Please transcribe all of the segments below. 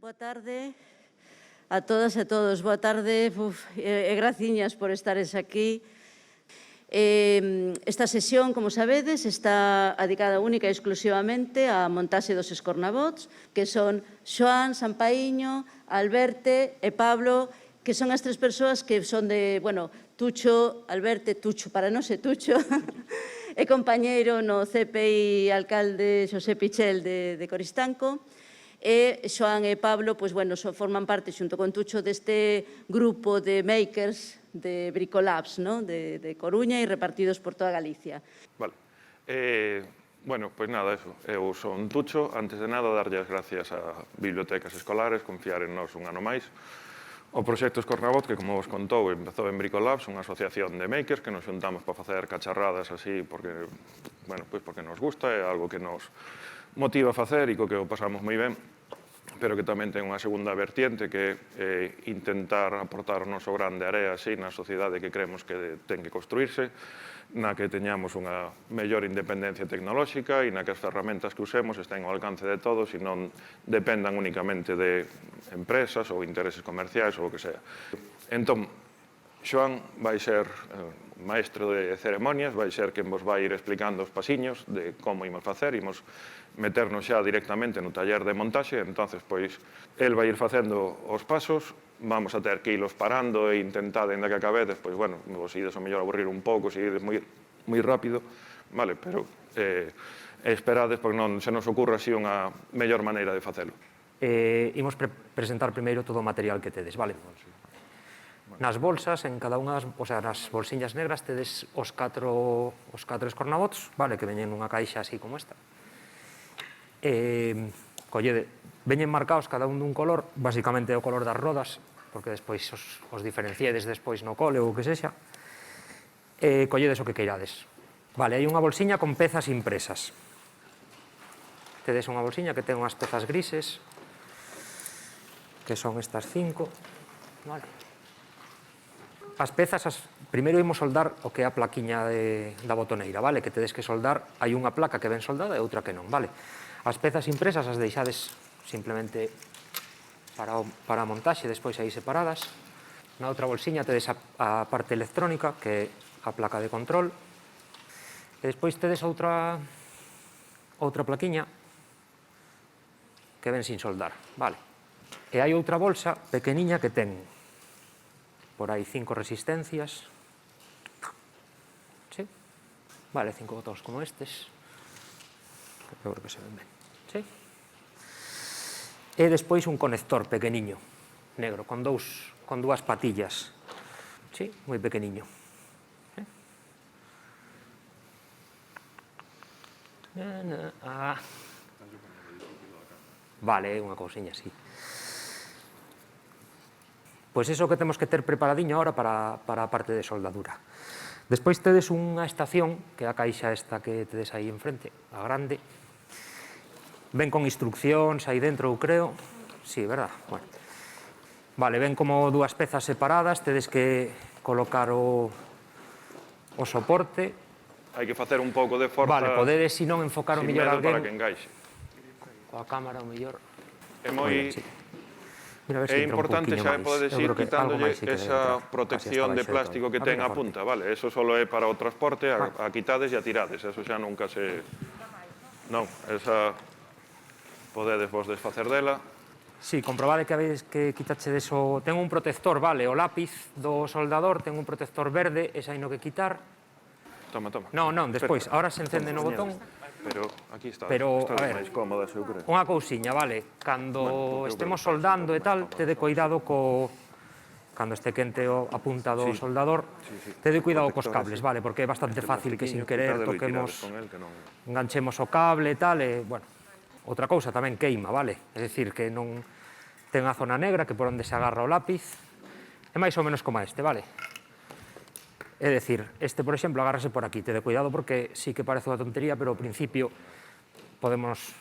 Boa tarde a todas e todos. Boa tarde e graciñas por estares aquí. Esta sesión, como sabedes, está dedicada única e exclusivamente á montaxe dos escornabots, que son Xoán, Sampaíño, Alberte e Pablo, que son as tres persoas que son de, bueno, Tucho, Alberte, Tucho, para non ser Tucho, e compañeiro no CPI alcalde Xosé Pichel de Coristanco. E Xoán e Pablo, pois, bueno, forman parte, xunto con Tucho, deste grupo de makers de Bricolabs, non? De Coruña e repartidos por toda Galicia. Vale. Bueno, pois nada, eso. Eu son Tucho. Antes de nada, darlle as gracias a bibliotecas escolares, confiar en nós un ano máis. O proxecto Escornabot, que como vos contou, empezou en Bricolabs, unha asociación de makers que nos xuntamos para facer cacharradas así, porque, bueno, pois porque nos gusta, é algo que nos motiva a facer e co que o pasamos moi ben, pero que tamén ten unha segunda vertiente que é intentar aportar o noso grande area así na sociedade que creemos que ten que construirse, na que teñamos unha mellor independencia tecnolóxica e na que as ferramentas que usemos estén ao alcance de todos e non dependan únicamente de empresas ou intereses comerciais ou o que sea. Entón, Xoán vai ser maestro de ceremonias, vai ser quen vos vai ir explicando os pasiños de como imos facer, imos meternos xa directamente no taller de montaxe, entonces, pois, el vai ir facendo os pasos, vamos a ter que ilos parando e intentar, ainda que acabedes, pois, bueno, vos ides o mellor aburrir un pouco, se ides moi rápido, vale, pero esperades, porque non se nos ocurra así unha mellor maneira de facelo. Imos presentar primeiro todo o material que tedes, vale? Nas bolsas, en cada unha, o sea, nas bolsiñas negras tedes os catro escornabots, vale, que veñen nunha caixa así como esta. Collede, veñen marcados cada un dun color, basicamente o color das rodas, porque despois os diferenciedes despois no cole ou o que sexa. Colledes o que queirades. Vale, hai unha bolsiña con pezas impresas. Tedes unha bolsiña que ten unhas pezas grises, que son estas 5, vale. As pezas, primeiro imos soldar o que é a plaquiña da botoneira, vale? Que tedes que soldar, hai unha placa que ven soldada e outra que non, vale? As pezas impresas as deixades simplemente para a montaxe, despois aí separadas. Na outra bolsiña tedes a parte electrónica, que é a placa de control. E despois tedes outra plaquiña que ven sin soldar, vale? E hai outra bolsa pequeniña que ten por aí 5 resistencias. Sí? Vale, 5 botóns como estes. Eu creo que se ven ben. Sí? E despois un conector pequeniño, negro, con dúas patillas. Sí? Moi pequeniño. Vale, é unha cousiña así. Pois iso que temos que ter preparadiño ahora para a parte de soldadura. Despois tedes unha estación, que é a caixa esta que tedes aí enfrente, a grande. Ven con instruccións aí dentro, eu creo. Sí, verdad? Bueno. Vale, ven como dúas pezas separadas, tedes que colocar o soporte. Hai que facer un pouco de forza. Vale, podedes, se non, enfocar o mellor alguén. Para que engaixe. Coa cámara o mellor. É moi... É importante xa podedes ir quitándolle esa protección de plástico que ten a punta, vale? Eso só é para o transporte, a quitades e a tirades, eso xa nunca se... Non, esa podedes vos desfacer dela. Sí, comprobade que habéis que quitachedes o... Ten un protector, vale, o lápiz do soldador, ten un protector verde, esa hai no que quitar. Toma, toma. Non, despois, ahora se encende no botón. Pero aquí está, pero, a ver, máis cómoda, eu creo. Unha cousiña, vale, cando estemos soldando e tal, tede cuidado cando este quente a punta do soldador, tede cuidado cos cables, vale, porque é bastante fácil que sin querer toquemos, enganchemos o cable e tal, e, bueno, outra cousa tamén queima, vale, é dicir, que non ten a zona negra, que por onde se agarra o lápiz, é máis ou menos como este, vale? É dicir, este, por exemplo, agárrase por aquí. Tede cuidado porque sí que parece unha tontería, pero ao principio podemos,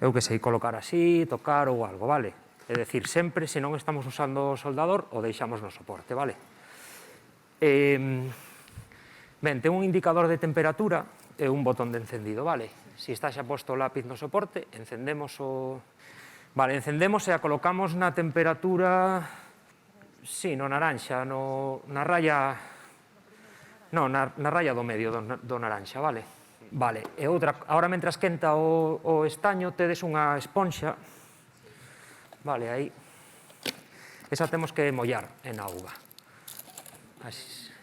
eu que sei, colocar así, tocar ou algo, vale? É dicir, sempre, se non estamos usando o soldador, o deixamos no soporte, vale? Ben, ten un indicador de temperatura e un botón de encendido, vale? Se está xa posto o lápiz no soporte, encendemos o Vale, encendemos e a colocamos na temperatura, sí, no naranxa, na raya, no, na raya do medio do naranxa, vale? Vale, e outra, agora mentras quenta o estaño, tedes unha esponxa, vale, aí, esa temos que mollar en auga. Así.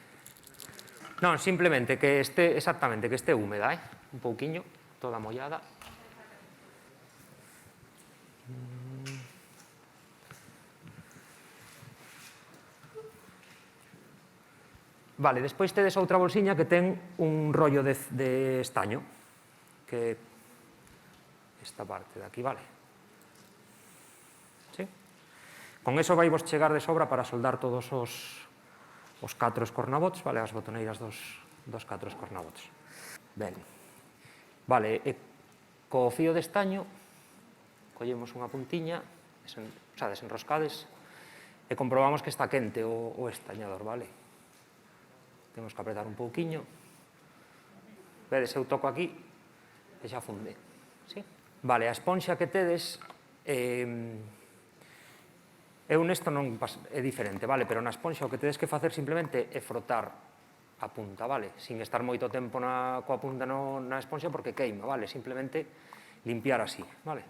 Non, simplemente que este, exactamente, que este húmeda, un pouquiño, toda mollada. Vale, despois tedes outra bolsiña que ten un rollo de estaño, que esta parte de aquí, vale. Sí? Con eso vai vos chegar de sobra para soldar todos os 4 escornabots, vale, as botoneiras dos 4 escornabots. Ben, vale, e co fío de estaño collemos unha puntiña, desenroscades, e comprobamos que está quente o estañador, vale? Temos que apretar un pouquiño. Vedes, eu toco aquí e xa funde. Sí? Vale, a esponxa que tedes, eu nesto non é diferente, vale? Pero na esponxa o que tedes que facer simplemente é frotar a punta, vale? Sin estar moito tempo coa punta na esponxa porque queima, vale? Simplemente limpiar así, vale?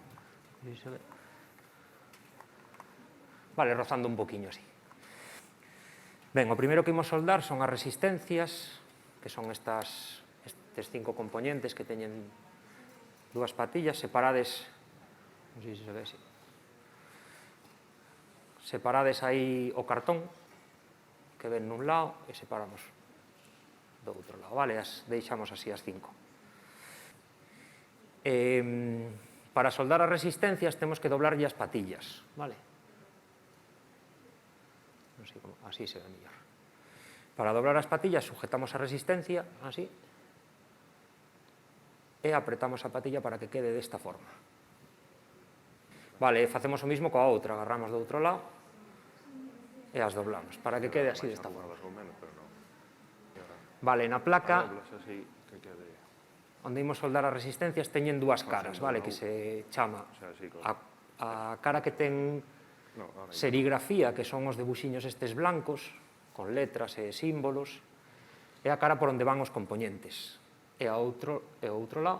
Vale, rozando un poquinho así. Ben, o primeiro que imos soldar son as resistencias, que son estes 5 componentes que teñen 2 patillas separadas, non sei se se ve así, separades aí o cartón, que ven nun lado, e separamos do outro lado, vale? As deixamos así as 5. Para soldar as resistencias temos que doblarlle as patillas, vale? Non sei como, así se ve mellor. Para doblar as patillas sujetamos a resistencia, así, e apretamos a patilla para que quede desta forma. Vale, facemos o mismo coa outra, agarramos do outro lado e as doblamos, para que quede así desta forma. Vale, na placa, onde imos soldar as resistencias, teñen 2 caras, vale, que se chama a cara que ten serigrafía, que son os debuxiños estes blancos, con letras e símbolos, e a cara por onde van os componentes. E o outro lado,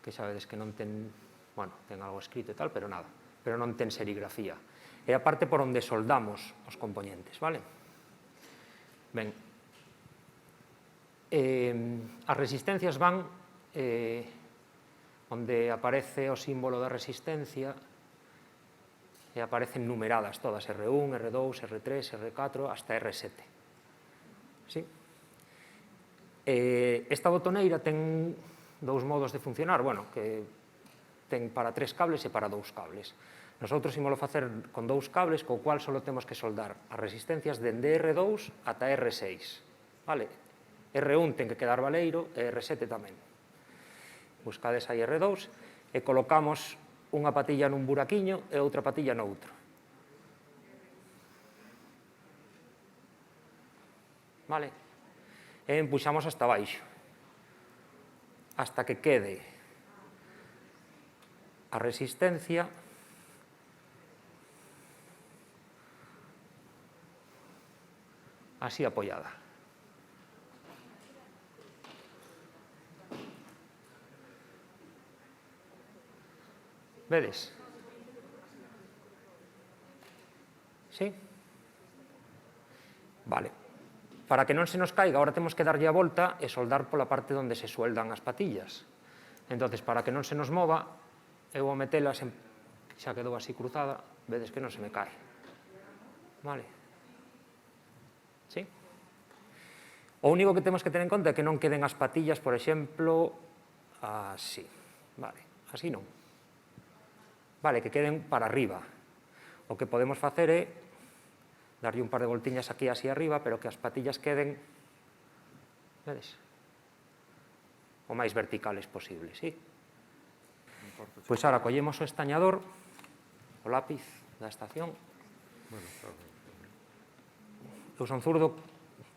que xa vedes que non ten, bueno, ten algo escrito e tal, pero nada, pero non ten serigrafía. E a parte por onde soldamos os componentes, vale? Ben, as resistencias van onde aparece o símbolo da resistencia, e aparecen numeradas todas, R1, R2, R3, R4, hasta R7. Sí? Esta botoneira ten 2 modos de funcionar, bueno, que ten para 3 cables e para 2 cables. Nosotros ímolo facer con 2 cables, co cual só temos que soldar as resistencias dende R2 ata R6. Vale? R1 ten que quedar baleiro e R7 tamén. Buscades aí R2 e colocamos unha patilla nun buraquiño e outra patilla noutro. Vale? E empuxamos hasta baixo, hasta que quede a resistencia así apoiada. Vedes? Sí? Vale. Para que non se nos caiga, agora temos que darlle a volta e soldar pola parte onde se sueldan as patillas. Entonces, para que non se nos mova, eu vou metelas, xa quedou así cruzada, vedes que non se me cae. Vale? Sí? O único que temos que ter en conta é que non queden as patillas, por exemplo, así. Vale, así non. Vale, que queden para arriba. O que podemos facer é darlle un par de voltiñas aquí así arriba, pero que as patillas queden, vedes, o máis verticales posible, sí? Pois agora collemos o estañador, o lápiz da estación. Eu son zurdo,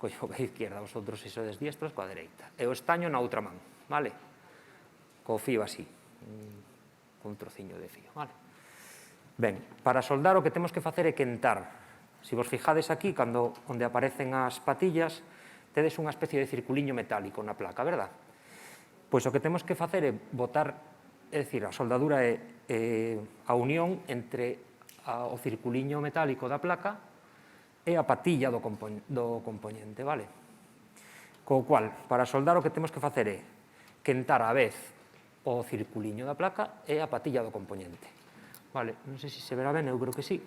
collo a izquierda, vosotros se sodes diestros, coa dereita. E o estaño na outra man, vale? Co fío así, con un trociño de fío, vale? Ben, para soldar o que temos que facer é quentar. Se vos fijades aquí, onde aparecen as patillas, tedes unha especie de circuliño metálico na placa, verdad? Pois o que temos que facer é botar, é dicir, a soldadura é a unión entre o circuliño metálico da placa e a patilla do componente, vale? Co cual, para soldar o que temos que facer é quentar a vez o circuliño da placa e a patilla do componente. Vale, non sei se se verá ben, eu creo que sí.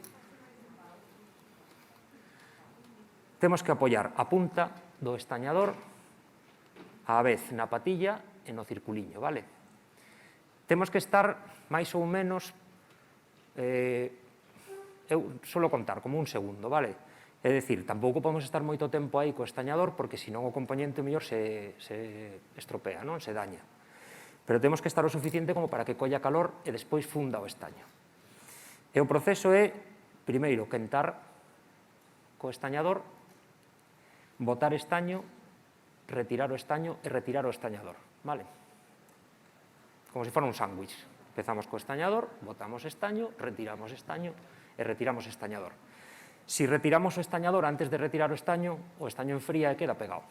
Temos que apoiar a punta do estañador á vez na patilla e no circuliño, vale? Temos que estar máis ou menos, eu suelo contar como un segundo, vale? É dicir, tampouco podemos estar moito tempo aí co estañador porque senón o componente mellor se estropea, non? Se daña. Pero temos que estar o suficiente como para que colla calor e despois funda o estaño. E o proceso é, primeiro, quentar co estañador, botar estaño, retirar o estaño e retirar o estañador, vale? Como se fora un sándwich. Empezamos co estañador, botamos estaño, retiramos estaño e retiramos estañador. Si retiramos o estañador antes de retirar o estaño enfría e queda pegado.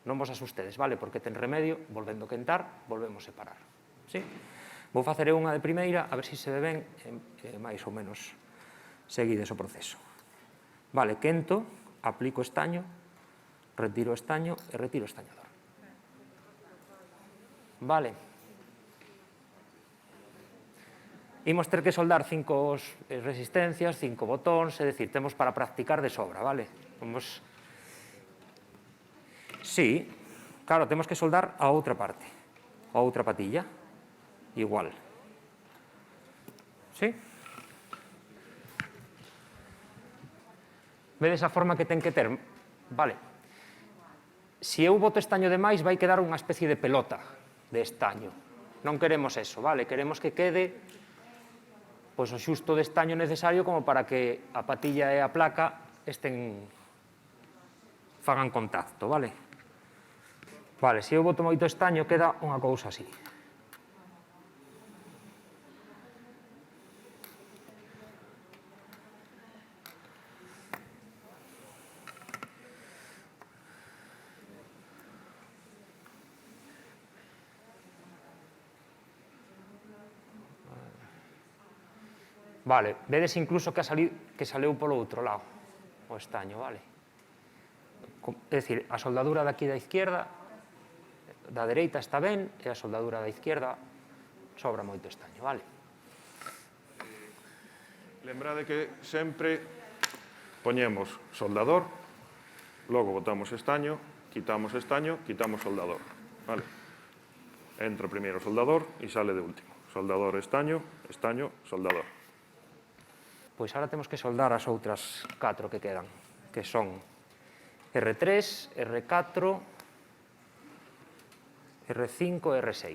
Non vos asustedes, vale? Porque ten remedio, volvendo a quentar, volvemos a separar. Sí? Vou facer unha de primeira, a ver se ve ben, máis ou menos seguides o proceso. Vale, quento, aplico estaño, retiro o estaño e retiro o estañador. Vale. Imos ter que soldar 5 resistencias, 5 botóns, é dicir, temos para practicar de sobra, vale? Vamos... Sí, claro, temos que soldar a outra parte, a outra patilla, igual. Sí? Vedes a forma que ten que ter? Vale. Se eu boto estaño de máis, vai quedar unha especie de pelota de estaño. Non queremos eso, vale? Queremos que quede pois o xusto de estaño necesario como para que a patilla e a placa fagan contacto, vale? Vale, se eu boto moito estaño, queda unha cousa así. Vale, vedes incluso que saleu polo outro lado o estaño, vale? É dicir, a soldadura daqui da izquierda, da dereita está ben, e a soldadura da izquierda sobra moito estaño, vale? Lembrade que sempre poñemos soldador, logo botamos estaño, quitamos soldador, vale? Entra primeiro o soldador e sale de último. Soldador, estaño, estaño, soldador. Pois ahora temos que soldar as outras 4 que quedan, que son R3, R4, R5 e R6.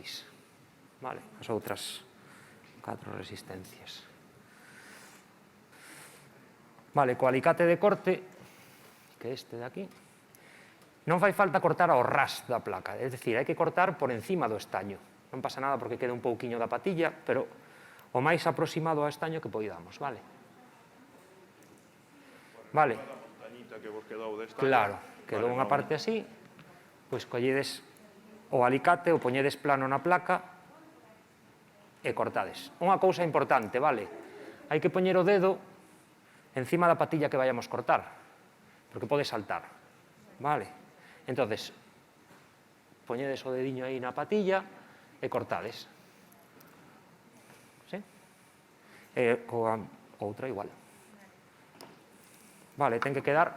Vale, as outras 4 resistencias. Vale, co alicate de corte, que é este de aquí, non fai falta cortar ao ras da placa, é dicir, hai que cortar por encima do estaño. Non pasa nada porque quede un pouquiño da patilla, pero o máis aproximado ao estaño que poidamos, vale? Vale. Claro, quedou unha parte así, pois colledes o alicate, o poñedes plano na placa e cortades. Unha cousa importante, vale? Hai que poñer o dedo encima da patilla que vayamos cortar, porque pode saltar, vale? Entonces, poñedes o dediño aí na patilla e cortades. Sí? E coa outra igual. Vale, ten que quedar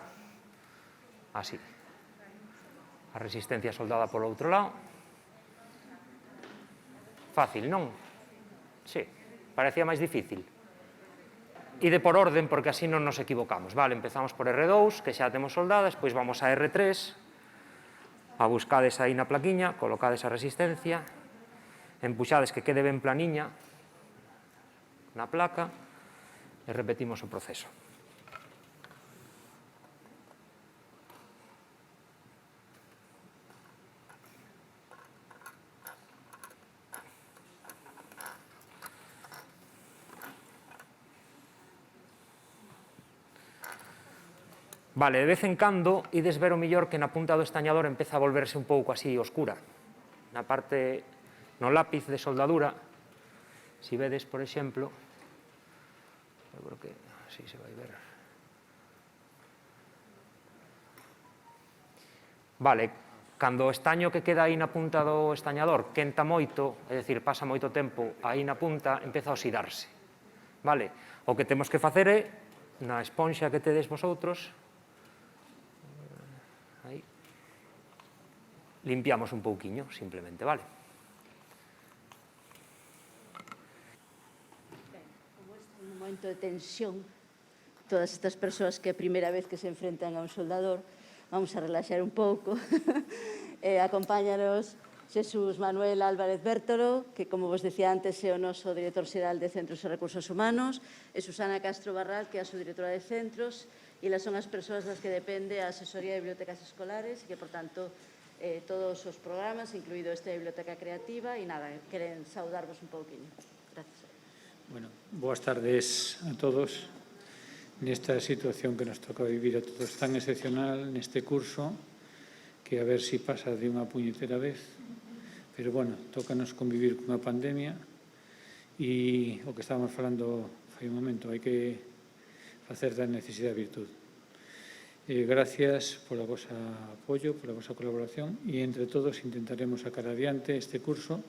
así. A resistencia soldada polo outro lado. Fácil, non? Sí, parecía máis difícil. Ide por orden, porque así non nos equivocamos. Vale, empezamos por R2, que xa temos soldada, despois vamos a R3, a buscades aí na plaquiña, colocades a resistencia, empuxades que quede ben planiña na placa, e repetimos o proceso. Vale, de vez en cando, ides ver o millor que na punta do estañador empeza a volverse un pouco así oscura. Na parte, no lápiz de soldadura, si vedes, por exemplo, eu creo que así se vai ver. Vale, cando o estaño que queda aí na punta do estañador quenta moito, é dicir, pasa moito tempo aí na punta, empeza a oxidarse. Vale, o que temos que facer é, na esponxa que tedes vosotros, aí, limpiamos un pouquiño, simplemente, vale? Como este é un momento de tensión, todas estas persoas que é a primeira vez que se enfrentan a un soldador, vamos a relaxar un pouco. Acompáñanos Xesús Manuel Álvarez Bértolo, que, como vos decía antes, é o noso director xeral de Centros e Recursos Humanos, e Susana Castro Barral, que é a subdirectora de Centros, e elas son as persoas das que depende a asesoría de bibliotecas escolares, e que, por tanto, todos os programas, incluído esta Biblioteca Creativa, e nada, queren saudarvos un pouquiño. Gracias. Bueno, boas tardes a todos. Nesta situación que nos toca vivir a todos tan excepcional neste curso, que a ver si pasa de unha puñetera vez, pero bueno, tócanos convivir cunha pandemia e o que estábamos falando fai un momento, hai que facer da necesidade virtud. Gracias polo vosa apoio, pola vosa colaboración e entre todos intentaremos sacar adiante este curso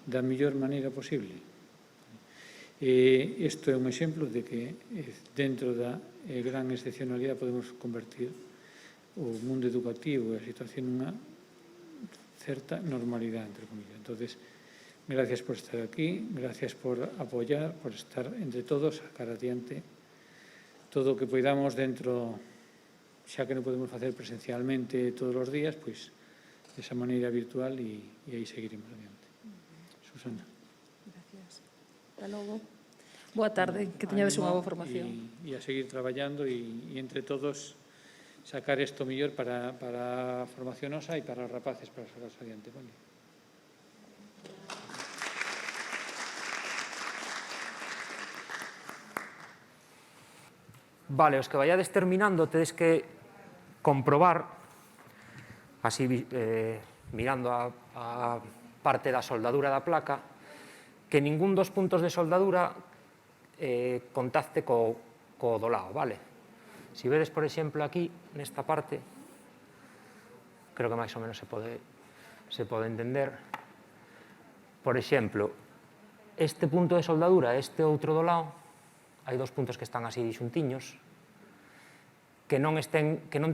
da mellor maneira posible. Isto é un exemplo de que dentro da gran excepcionalidade podemos convertir o mundo educativo e a situación nunha certa normalidade, entre comillas. Entonces, gracias por estar aquí, gracias por apoiar, por estar entre todos, sacar adiante todo o que poidamos dentro, xa que non podemos facer presencialmente todos os días, pois desa maneira virtual e aí seguiremos adiante. Susana. Gracias. Hasta logo. Boa tarde, que teñades unha boa formación. E a seguir traballando e entre todos sacar isto mellor para a formación nosa e para os rapaces, para sacarse adiante. Vale? Vale, os que vayades terminando tedes que comprobar, así mirando a parte da soldadura da placa, que ningún dos puntos de soldadura contacte co do lado, vale? Si vedes, por exemplo, aquí, nesta parte, creo que máis ou menos se pode entender. Por exemplo, este punto de soldadura, este outro do lado, hai dos puntos que están así xuntiños, que non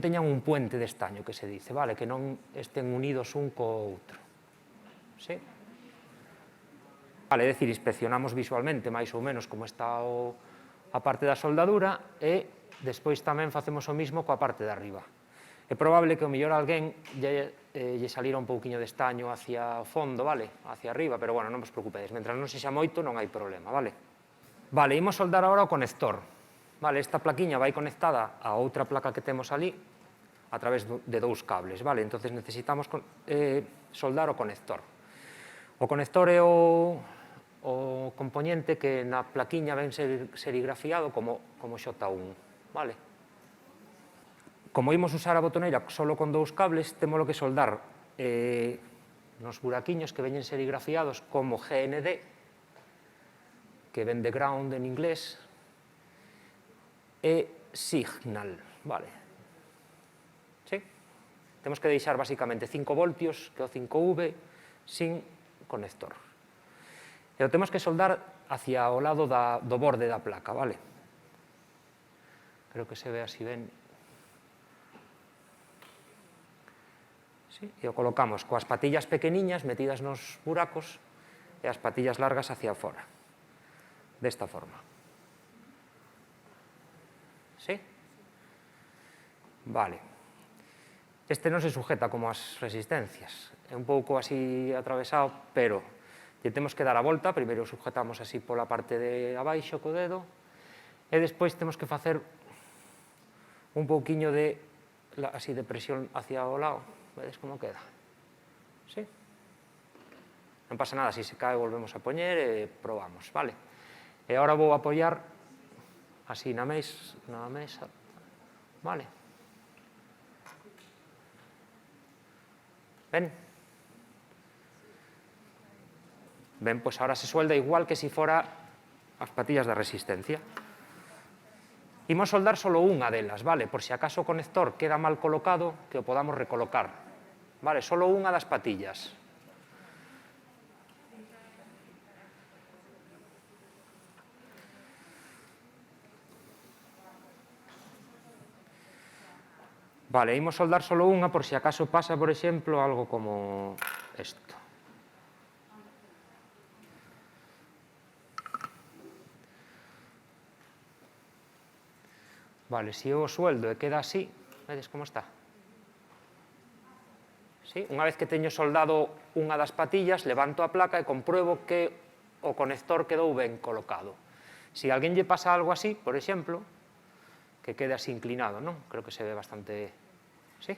teñan un puente de estaño, que se dice, vale? Que non estén unidos un co outro. Sí? Vale, é dicir, inspeccionamos visualmente máis ou menos como está a parte da soldadura e despois tamén facemos o mismo coa parte de arriba. É probable que o mellor alguén lle salira un pouquiño de estaño hacia o fondo, vale? Hacia arriba, pero bueno, non vos preocupedes. Mentre non sexa moito, non hai problema, vale? Vale, imos soldar agora o conector. Vale, esta plaquiña vai conectada a outra placa que temos ali a través de dous cables, vale? Entonces necesitamos soldar o conector. O conector é o componente que na plaquiña ven serigrafiado como X1, vale? Como imos usar a botoneira solo con dous cables, temos que soldar nos buraquiños que veñen serigrafiados como GND, que ven de ground en inglés, e signal, vale? Sí? Temos que deixar basicamente 5 voltios, que é o 5V, sin conector. E o temos que soldar hacia o lado do borde da placa, vale? Creo que se ve así ben. Sí? E o colocamos coas patillas pequeniñas metidas nos buracos e as patillas largas hacia fora. Desta forma. Sí? Vale. Este non se sujeta como as resistencias. É un pouco así atravesado, pero lle temos que dar a volta, primeiro sujetamos así pola parte de abaixo co dedo, e despois temos que facer un pouquiño de presión hacia o lado. Vedes como queda? Sí? Non pasa nada, se cae volvemos a poñer e probamos, vale? E agora vou apoiar así na mesa, vale? ¿Ven? ¿Ven? Pues ahora se suelda igual que si fuera as patillas de resistencia. Imos soldar solo unha delas, vale? Por si acaso o conector queda mal colocado, que o podamos recolocar. Vale, solo unha das patillas. Vale, imos soldar solo unha por si acaso pasa, por exemplo, algo como isto. Vale, se eu o sueldo e queda así, vedes como está? Sí? Unha vez que teño soldado unha das patillas, levanto a placa e compruebo que o conector quedou ben colocado. Se alguén lle pasa algo así, por exemplo, que quede así inclinado, non? Creo que se ve bastante... ¿Sí?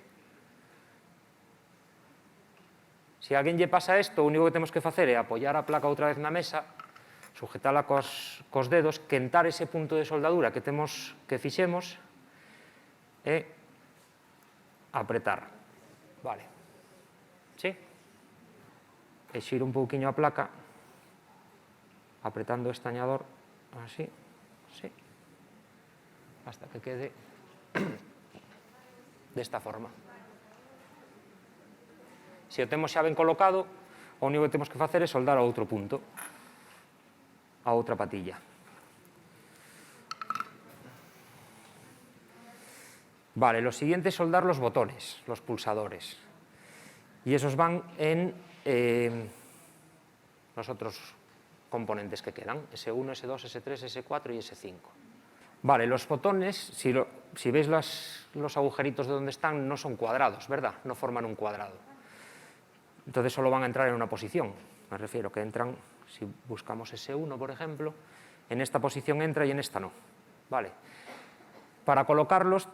Se alguén lle pasa isto, o único que temos que facer é apoiar a placa outra vez na mesa, sujetala cos dedos, quentar ese punto de soldadura que fixemos e apretar. Vale. ¿Sí? E xiro un pouquiño a placa, apretando o estañador, así, sí, hasta que quede desta forma. Se o temos xa ben colocado, o único que temos que facer é soldar a outro punto, a outra patilla. Vale, lo siguiente es soldar los botones, los pulsadores. Y esos van en los otros componentes que quedan, S1, S2, S3, S4 y S5. Vale, los botones, si veis los agujeritos de donde están, no son cuadrados, ¿verdad? No forman un cuadrado. Entonces solo van a entrar en una posición. Me refiero que entran, si buscamos S1, por ejemplo, en esta posición entra y en esta no. Vale. Para colocarlos,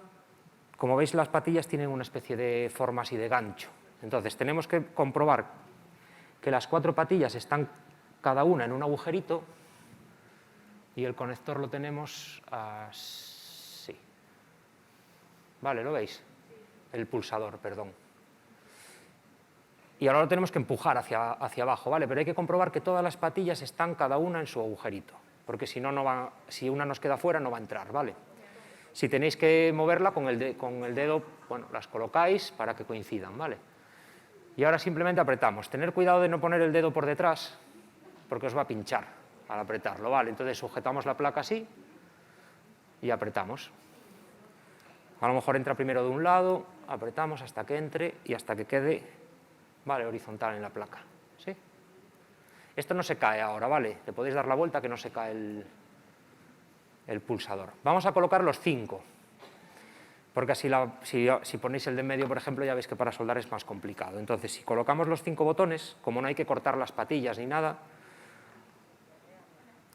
como veis, las patillas tienen una especie de forma así de gancho. Entonces tenemos que comprobar que las 4 patillas están cada una en un agujerito y el conector lo tenemos así. Vale, ¿lo veis? El pulsador, perdón. Y ahora lo tenemos que empujar hacia abajo, ¿vale? Pero hay que comprobar que todas las patillas están cada una en su agujerito, porque si no, si una nos queda fuera no va a entrar, ¿vale? Si tenéis que moverla con el dedo, bueno, las colocáis para que coincidan, ¿vale? Y ahora simplemente apretamos. Tener cuidado de no poner el dedo por detrás, porque os va a pinchar al apretarlo, ¿vale? Entonces sujetamos la placa así y apretamos. A lo mejor entra primero de un lado, apretamos hasta que entre y hasta que quede, vale, horizontal en la placa, ¿sí? Esto no se cae ahora, ¿vale? Le podéis dar la vuelta que no se cae el pulsador. Vamos a colocar los 5, porque así si ponéis el de en medio, por ejemplo, ya veis que para soldar es más complicado. Entonces, si colocamos los 5 botones, como no hay que cortar las patillas ni nada,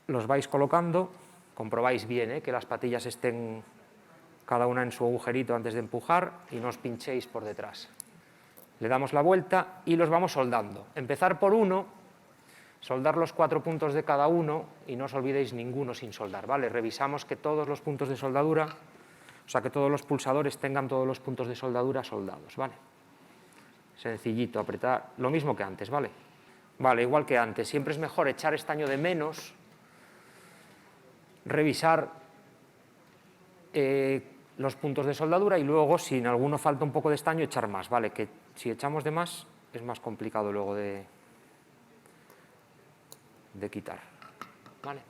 los vais colocando, comprobáis bien que las patillas estén cada una en su agujerito antes de empujar y no os pinchéis por detrás. Le damos la vuelta y los vamos soldando. Empezar por uno, soldar los 4 puntos de cada uno y no os olvidéis ninguno sin soldar, ¿vale? Revisamos que todos los puntos de soldadura, o sea, que todos los pulsadores tengan todos los puntos de soldadura soldados, ¿vale? Sencillito, apretar, lo mismo que antes, ¿vale? Vale, igual que antes, siempre es mejor echar estaño de menos, revisar los puntos de soldadura y luego, si en alguno falta un poco de estaño, echar más, ¿vale? Que si echamos de más es más complicado luego de quitar, ¿vale?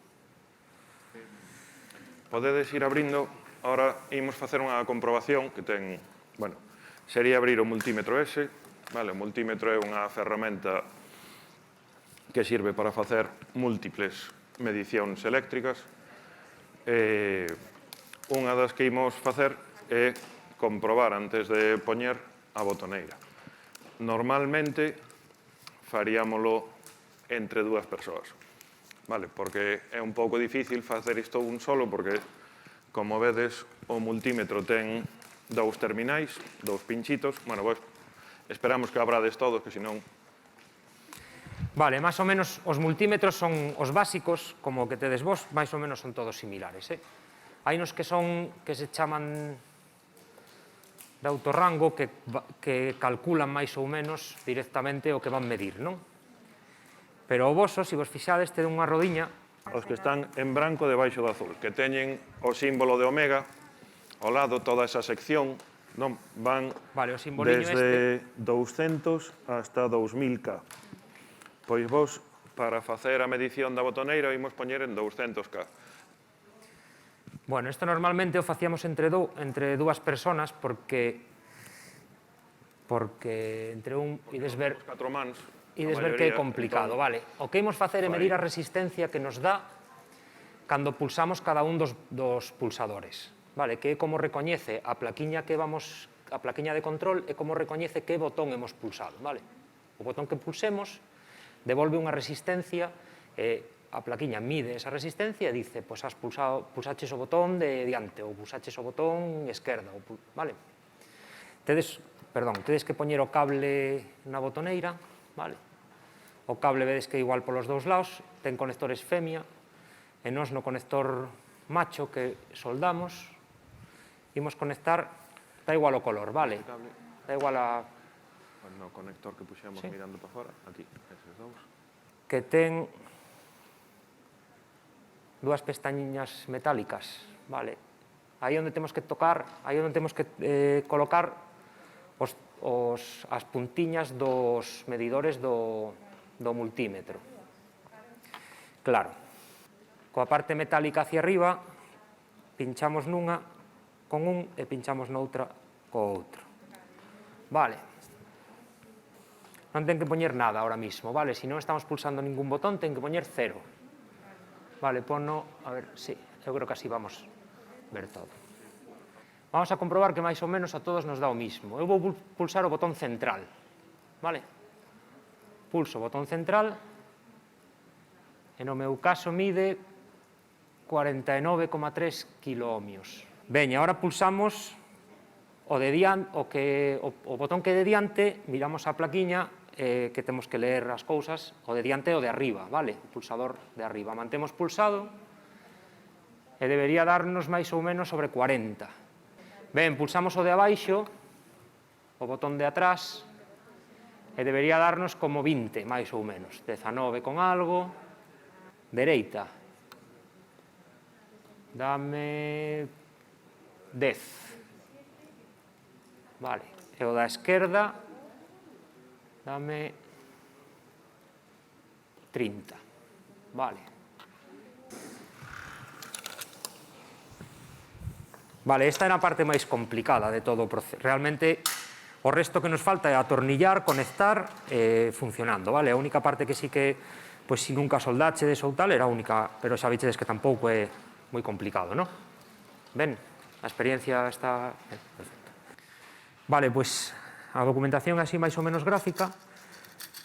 Podedes ir abrindo, ahora imos facer unha comprobación que ten, bueno, sería abrir o multímetro ese, vale? O multímetro é unha ferramenta que sirve para facer múltiples medicións eléctricas. Unha das que imos facer é comprobar antes de poñer a botoneira. Normalmente faríamolo entre 2 persoas, vale? Porque é un pouco difícil facer isto un solo, porque, como vedes, o multímetro ten 2 terminais, 2 pinchitos. Bueno, pues, esperamos que abrades todos, que senón... Vale, máis ou menos os multímetros son os básicos, como que tedes vos, máis ou menos son todos similares, Hai nos que se chaman de autorrango que calculan máis ou menos directamente o que van medir, non? Pero o voso, se vos fixades, ten unha rodiña. Os que están en branco debaixo do azul, que teñen o símbolo de omega, ao lado toda esa sección, non van Vale, o simboliño desde 200 hasta 2000K. Pois vos, para facer a medición da botoneira, imos poñer en 200K. Bueno, isto normalmente o facíamos entre dúas personas porque entre un ides ver Os 4 mans, que é complicado, vale. O que imos facer é medir a resistencia que nos dá cando pulsamos cada un dos pulsadores, vale? Que é como recoñece a plaquiña de control e como recoñece que botón hemos pulsado, vale? O botón que pulsemos devolve unha resistencia e a plaquiña mide esa resistencia e dice, pois pulsaches o botón de diante ou pulsaches o botón esquerda, vale? Tedes que poñer o cable na botoneira, vale? O cable vedes que é igual polos dous lados, ten conectores femia, e nós no conector macho que soldamos, imos conectar, dá igual o color, vale? Dá igual a... No conector que puxemos mirando para fora, aquí, eses dous. Que ten dúas pestañiñas metálicas, vale? Aí onde temos que tocar, aí onde temos que colocar as puntiñas dos medidores do multímetro. Claro, coa parte metálica hacia arriba, pinchamos nunha con un e pinchamos noutra co outro. Vale. Non ten que poñer nada ahora mismo, vale? Se non estamos pulsando ningún botón, ten que poñer 0. Vale, pono, a ver, sí, eu creo que así vamos ver todo. Vamos a comprobar que máis ou menos a todos nos dá o mismo. Eu vou pulsar o botón central, vale? Pulso o botón central, e no meu caso mide 49,3 kiloohmios. Ben, e agora pulsamos o botón que é de diante, miramos a plaquiña, que temos que ler as cousas, o de diante e o de arriba, vale? O pulsador de arriba. Mantemos pulsado e debería darnos máis ou menos sobre 40. Ben, pulsamos o de abaixo, o botón de atrás, e debería darnos como 20, máis ou menos. 19 con algo. Dereita. Dame 10. Vale. E o da esquerda, dame 30. Vale. Vale, esta é a parte máis complicada de todo o proceso. Realmente, o resto que nos falta é atornillar, conectar e funcionando, vale? A única parte que sí que, pois, si nunca soldachedes ou tal, era a única, pero xa vichedes que tampouco é moi complicado, non? Ben, a experiencia está... Perfecto. Vale, pois, a documentación así máis ou menos gráfica,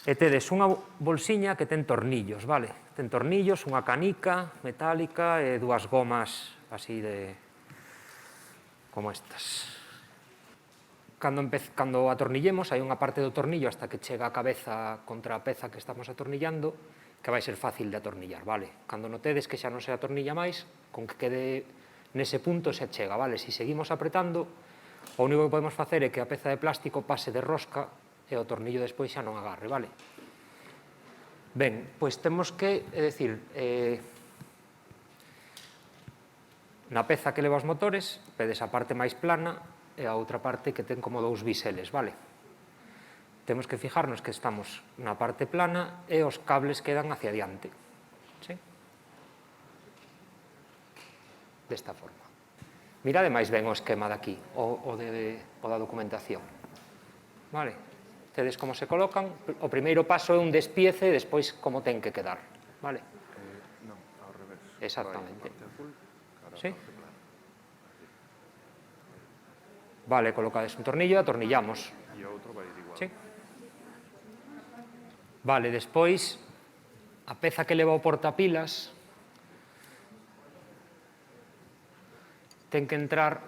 e tedes unha bolsiña que ten tornillos, vale? Ten tornillos, unha canica metálica e dúas gomas así de... como estas. Cando atornillemos, hai unha parte do tornillo hasta que chega a cabeza contra a peza que estamos atornillando, que vai ser fácil de atornillar, vale? Cando notedes que xa non se atornilla máis, con que quede nese punto se chega, vale? Se seguimos apretando, o único que podemos facer é que a peza de plástico pase de rosca e o tornillo despois xa non agarre, vale? Ben, pois temos que, é dicir, na peza que leva os motores, vedes a parte máis plana e a outra parte que ten como dous biseles, vale? Temos que fijarnos que estamos na parte plana e os cables quedan hacia diante, sí? Desta forma. Mirade máis ben o esquema daqui, o da documentación, vale? Tedes como se colocan, o primeiro paso é un despiece e despois como ten que quedar, vale? Non, ao revés. Exactamente. Azul, Sí. Vale, colocades un tornillo e atornillamos. e o outro vai igual. Sí. Vale, despois, a peza que leva o portapilas ten que entrar,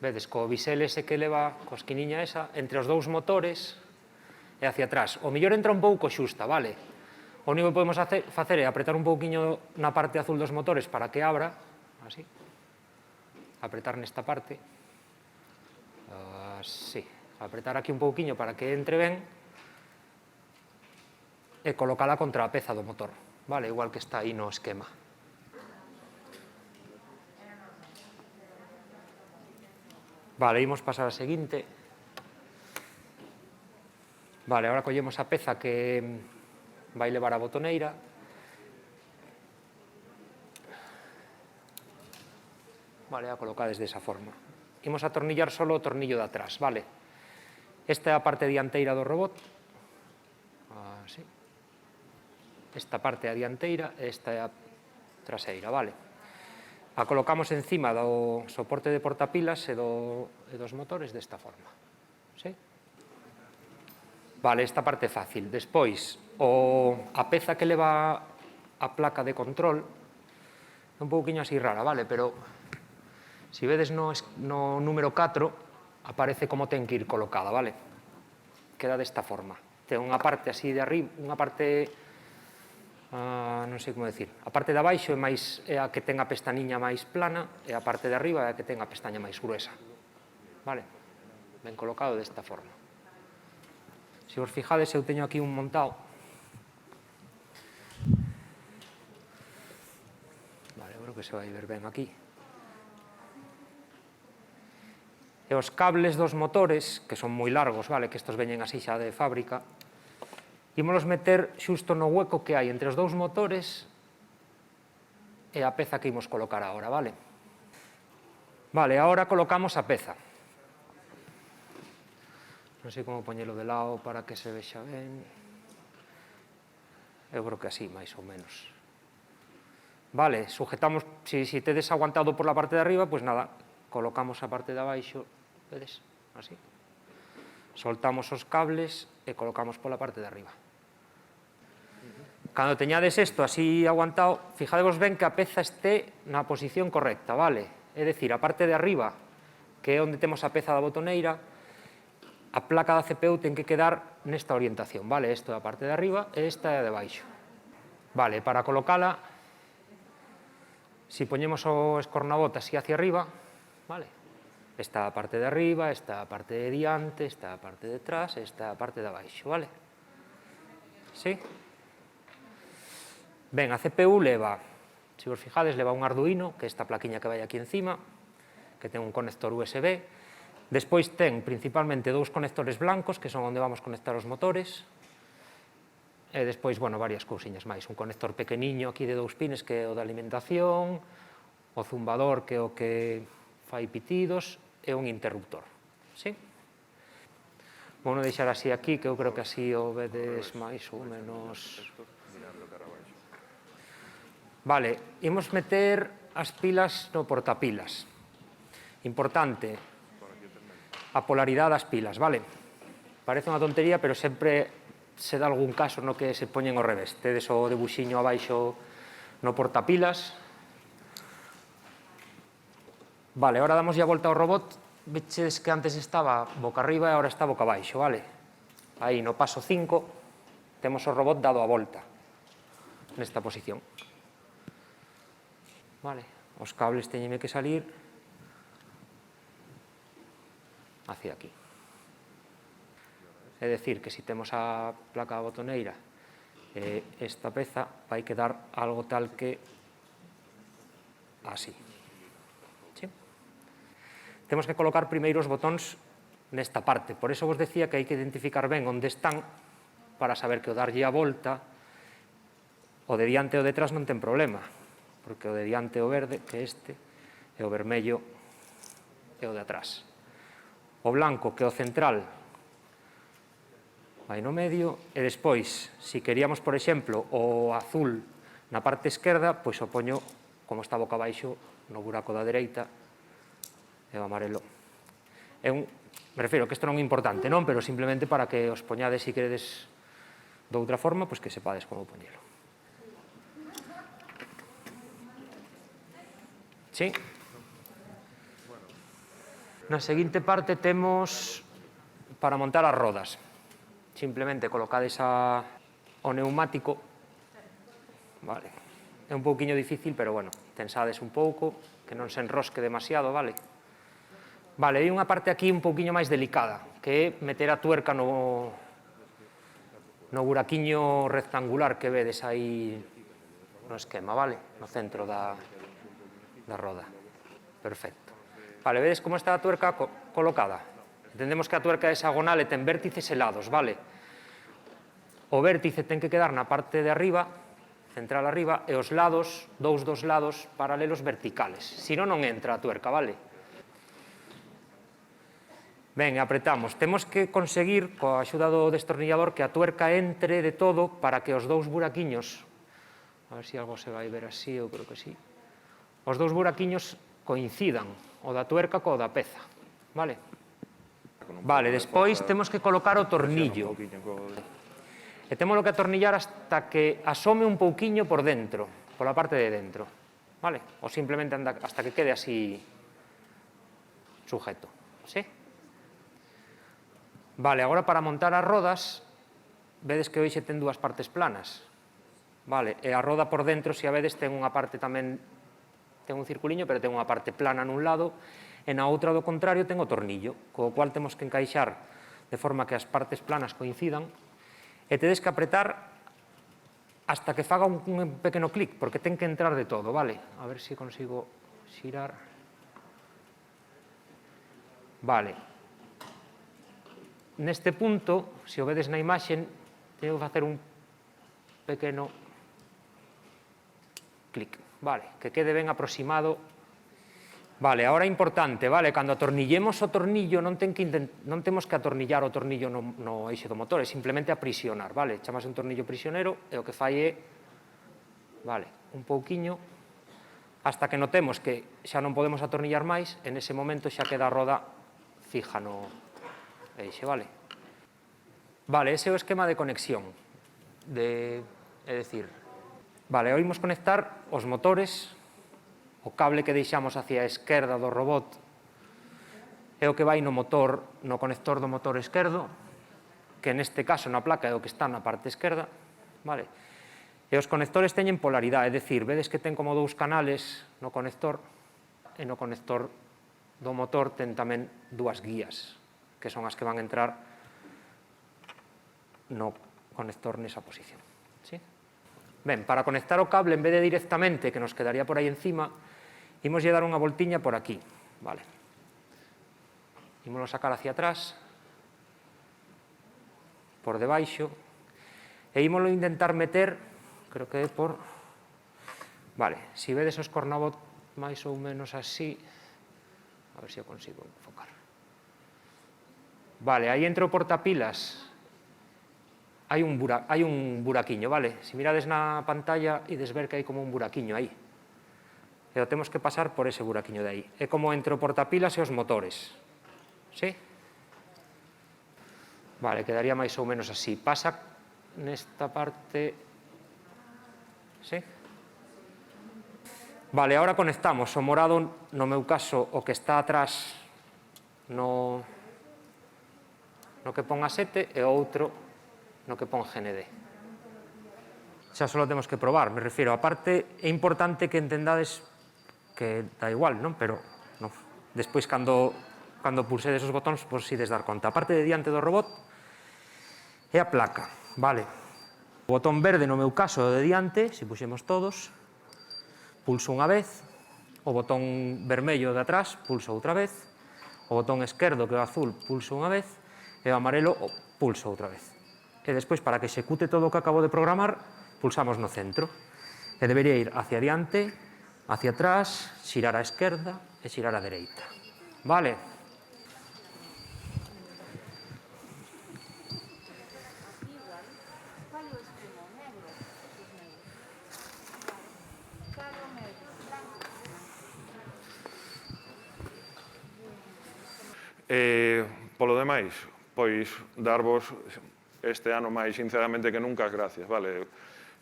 vedes, co bisel ese que leva, co esquiniña esa, entre os dous motores e hacia atrás. O mellor entra un pouco xusta, vale? O único que podemos facer é apretar un pouquiño na parte azul dos motores para que abra, así, apretar nesta parte, Así. Apretar aquí un pouquiño para que entre ben e colocala contra a peza do motor, vale? Igual que está aí no esquema. Vale, imos pasar a seguinte. Vale, agora collemos a peza que vai levar a botoneira. Vale, a colocades desa forma. Imos a atornillar solo o tornillo de atrás, vale? Esta é a parte dianteira do robot. Así. Esta parte é a dianteira e esta é a traseira, vale? A colocamos encima do soporte de portapilas e dos motores desta forma. Sí? Vale, esta parte é fácil. Despois, a peza que leva a placa de control é un pouquinho así rara, vale? Pero se vedes no número 4 aparece como ten que ir colocada, vale? Queda desta forma. Ten unha parte así de arriba, unha parte, non sei como decir, a parte de abaixo é a que ten a pestañiña máis plana e a parte de arriba é a que ten a pestaña máis gruesa. Vale? Ben colocado desta forma. Se vos fijades, eu teño aquí un montado. Vale, eu creo que se vai ver ben aquí. E os cables dos motores, que son moi largos, vale, que estos veñen así xa de fábrica, ímolos meter xusto no hueco que hai entre os dous motores e a peza que imos colocar agora, vale? Vale, agora colocamos a peza. Non sei como poñelo de lado para que se vexa ben. Eu creo que así, máis ou menos. Vale, sujetamos, se tedes aguantado por la parte de arriba, pois nada, colocamos a parte de abaixo, vedes, así. Soltamos os cables e colocamos pola parte de arriba. Cando teñades isto así aguantado, fijadevos ben que a peza este na posición correcta, vale? É dicir, a parte de arriba, que é onde temos a peza da botoneira, a placa da CPU ten que quedar nesta orientación, vale? Isto é a parte de arriba e esta é a de baixo. Vale, para colocala, se poñemos o escornabot así hacia arriba, vale? Esta é a parte de arriba, esta é a parte de diante, esta é a parte de atrás, esta é a parte de abaixo, vale? Sí? Ben, a CPU leva, se vos fijades, leva un Arduino, que é esta plaquiña que vai aquí encima, que ten un conector USB. Despois ten principalmente dous conectores blancos, que son onde vamos conectar os motores. E despois, bueno, varias cousiñas máis. Un conector pequeniño aquí de 2 pines, que é o da alimentación, o zumbador, que é o que fai pitidos, e un interruptor. Sí? Vou non deixar así aquí, que eu creo que así o vedes máis ou menos. Vale, imos meter as pilas no portapilas. Importante, a polaridade das pilas, vale? Parece unha tontería, pero sempre se dá algún caso no que se poñen ao revés. Tedes o debuxiño abaixo no portapilas. Vale, agora damos a volta ao robot. Veches que antes estaba boca arriba e agora está boca abaixo, vale? Aí, no paso 5, temos o robot dado a volta nesta posición. Vale, os cables teñen que salir hacia aquí. É dicir, que se temos a placa botoneira esta peza vai quedar algo tal que así. ¿Sí? Temos que colocar primeiro os botóns nesta parte, por iso vos decía que hai que identificar ben onde están para saber que o darlle a volta o de diante e o detrás non ten problema, porque o de diante é o verde, que é este, e o vermello é o de atrás. O blanco, que é o central, vai no medio, e despois, se queríamos, por exemplo, o azul na parte esquerda, pois o poño, como está boca abaixo, no buraco da dereita, e o amarelo. Me refiro que isto non é importante, non? Pero simplemente para que os poñades, se queredes de outra forma, pois que sepades como poñelo. Sí? Na seguinte parte temos para montar as rodas. Simplemente colocades o neumático. Vale. É un pouquiño difícil, pero bueno, tensades un pouco, que non se enrosque demasiado, vale? Vale, hai unha parte aquí un pouquiño máis delicada, que é meter a tuerca no buraquiño rectangular que vedes aí no esquema, vale? No centro da roda. Perfecto. Vale, vedes como está a tuerca colocada? Entendemos que a tuerca é hexagonal e ten vértices e lados, vale? O vértice ten que quedar na parte de arriba, central arriba, e os lados, dous dos lados paralelos verticales. Si non, non entra a tuerca, vale? Ben, apretamos. Temos que conseguir, coa axuda do destornillador, que a tuerca entre de todo para que os dous buraquiños, a ver se algo se vai ver así, eu creo que sí, os dous buraquiños coincidan, o da tuerca co da peza, vale? Vale, despois temos que colocar o tornillo. E temos que atornillar hasta que asome un pouquiño por dentro, pola parte de dentro, vale? Ou simplemente hasta que quede así sujeto, sí? Vale, agora para montar as rodas, vedes que hoxe ten dúas partes planas, vale? E a roda por dentro, se a vedes, ten unha parte tamén, ten un circuliño, pero ten unha parte plana nun lado, e na outra, do contrario, ten o tornillo, co cual temos que encaixar de forma que as partes planas coincidan, e tedes que apretar hasta que faga un pequeno clic, porque ten que entrar de todo, vale? A ver se consigo xirar. Vale. Neste punto, se o vedes na imaxen, teño que facer un pequeno clic, vale? Que quede ben aproximado. Vale, agora é importante, vale? Cando atornillemos o tornillo, non temos que atornillar o tornillo no eixe do motor, é simplemente aprisionar, vale? Chamase un tornillo prisionero e o que fai é, vale, un pouquiño, hasta que notemos que xa non podemos atornillar máis, en ese momento xa queda a roda fija no eixe, vale? Vale, ese é o esquema de conexión, é dicir, vale, oímos conectar os motores, o cable que deixamos hacia a esquerda do robot é o que vai no motor, no conector do motor esquerdo, que neste caso na placa é o que está na parte esquerda, vale? E os conectores teñen polaridade, é dicir, vedes que ten como dous canales no conector, e no conector do motor ten tamén dúas guías, que son as que van a entrar no conector nesa posición. ¿Sí? Ben, para conectar o cable, en vez de directamente, que nos quedaría por aí encima, imos lle dar unha voltiña por aquí. Vale. Imoslo sacar hacia atrás, por debaixo, e imoslo intentar meter, creo que é por... Vale, se vedes os cornabot máis ou menos así, a ver se o consigo enfocar. Vale, aí entre o portapilas hai un buraquiño, vale? Se mirades na pantalla, ides ver que hai como un buraquiño aí. E o temos que pasar por ese buraquiño de aí. É como entre o portapilas e os motores. Sí? Vale, quedaría máis ou menos así. Pasa nesta parte... Sí? Vale, agora conectamos o morado, no meu caso, o que está atrás no que pon a 7 e o outro no que pon GND. Xa só temos que probar, me refiro. A parte, é importante que entendades que dá igual, non? Pero despois, cando pulsedes os botóns, pois ides dar conta. A parte de diante do robot é a placa, vale? O botón verde, no meu caso, é o de diante, se puxemos todos, pulso unha vez, o botón vermello de atrás, pulso outra vez, o botón esquerdo, que é o azul, pulso unha vez, e o amarelo, pulso outra vez. E despois, para que execute todo o que acabo de programar, pulsamos no centro. E debería ir hacia diante, hacia atrás, xirar á esquerda e xirar á dereita. Vale? Polo demais, pois darvos este ano máis sinceramente que nunca as gracias, vale?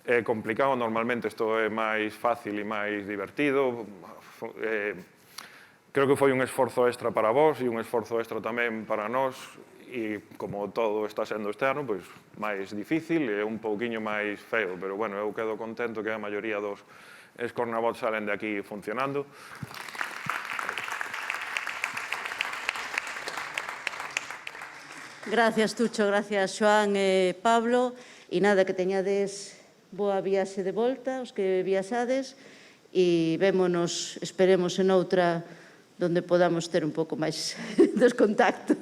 É complicado, normalmente isto é máis fácil e máis divertido. Creo que foi un esforzo extra para vos e un esforzo extra tamén para nós, e como todo está sendo este ano, pois máis difícil e un pouquiño máis feo, pero bueno, eu quedo contento que a maioría dos Escornabots salen de aquí funcionando. Gracias, Tucho, gracias, Xoán e Pablo. E nada, que teñades boa viaxe de volta, os que viaxades, e vémonos, esperemos, en outra donde podamos ter un pouco máis dos contacto.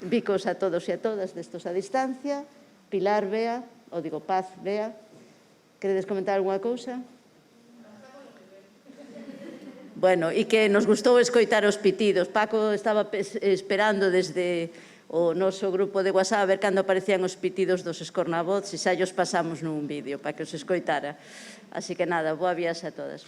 Bicos a todos e a todas destos a distancia. Pilar, Bea, ou digo Paz, Bea. Queredes comentar algunha cousa? Bueno, e que nos gustou escoitar os pitidos. Paco estaba esperando desde o noso grupo de WhatsApp a ver cando aparecían os pitidos dos escornabots e xa os pasamos nun vídeo para que os escoitara. Así que nada, boa viaxe a todas.